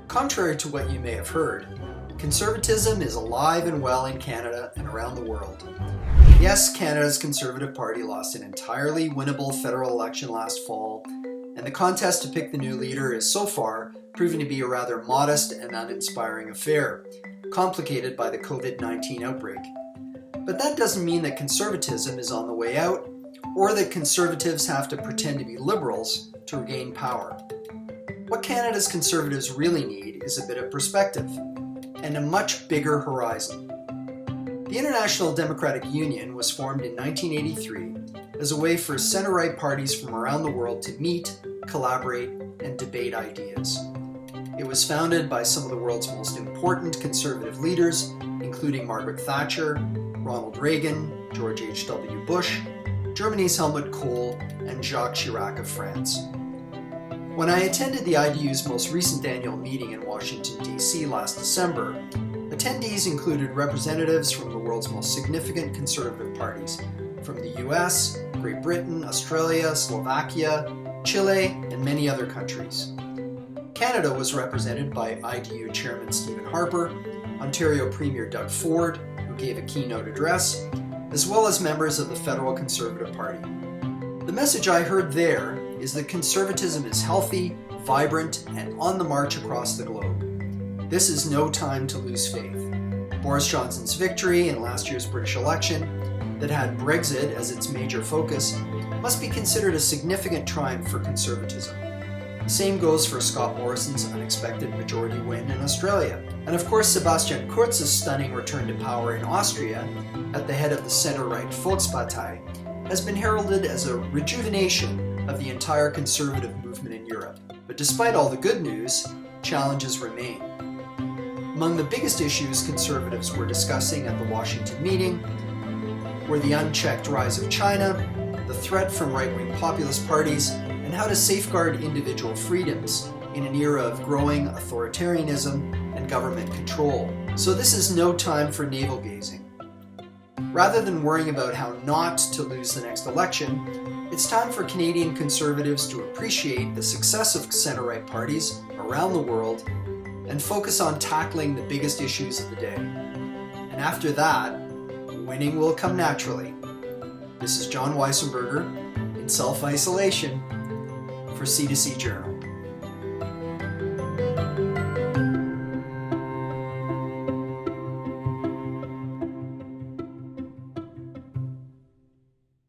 Contrary to what you may have heard, conservatism is alive and well in Canada and around the world. Yes, Canada's Conservative Party lost an entirely winnable federal election last fall, and the contest to pick the new leader is so far proving to be a rather modest and uninspiring affair, complicated by the COVID-19 outbreak. But that doesn't mean that conservatism is on the way out, or that conservatives have to pretend to be liberals to regain power. What Canada's Conservatives really need is a bit of perspective, and a much bigger horizon. The International Democratic Union was formed in 1983 as a way for center-right parties from around the world to meet, collaborate, and debate ideas. It was founded by some of the world's most important conservative leaders, including Margaret Thatcher, Ronald Reagan, George H.W. Bush, Germany's Helmut Kohl, and Jacques Chirac of France. When I attended the IDU's most recent annual meeting in Washington, D.C. last December, attendees included representatives from the world's most significant conservative parties, from the US, Great Britain, Australia, Slovakia, Chile, and many other countries. Canada was represented by IDU Chairman Stephen Harper, Ontario Premier Doug Ford, who gave a keynote address, as well as members of the Federal Conservative Party. The message I heard there is that conservatism is healthy, vibrant, and on the march across the globe. This is no time to lose faith. Boris Johnson's victory in last year's British election, that had Brexit as its major focus, must be considered a significant triumph for conservatism. The same goes for Scott Morrison's unexpected majority win in Australia. And of course, Sebastian Kurz's stunning return to power in Austria at the head of the center-right Volkspartei has been heralded as a rejuvenation of the entire conservative movement in Europe. But despite all the good news, challenges remain. Among the biggest issues conservatives were discussing at the Washington meeting were the unchecked rise of China, the threat from right-wing populist parties, and how to safeguard individual freedoms in an era of growing authoritarianism and government control. So this is no time for navel-gazing. Rather than worrying about how not to lose the next election, it's time for Canadian Conservatives to appreciate the success of center-right parties around the world and focus on tackling the biggest issues of the day. And after that, winning will come naturally. This is John Weissenberger in self-isolation for C2C Journal.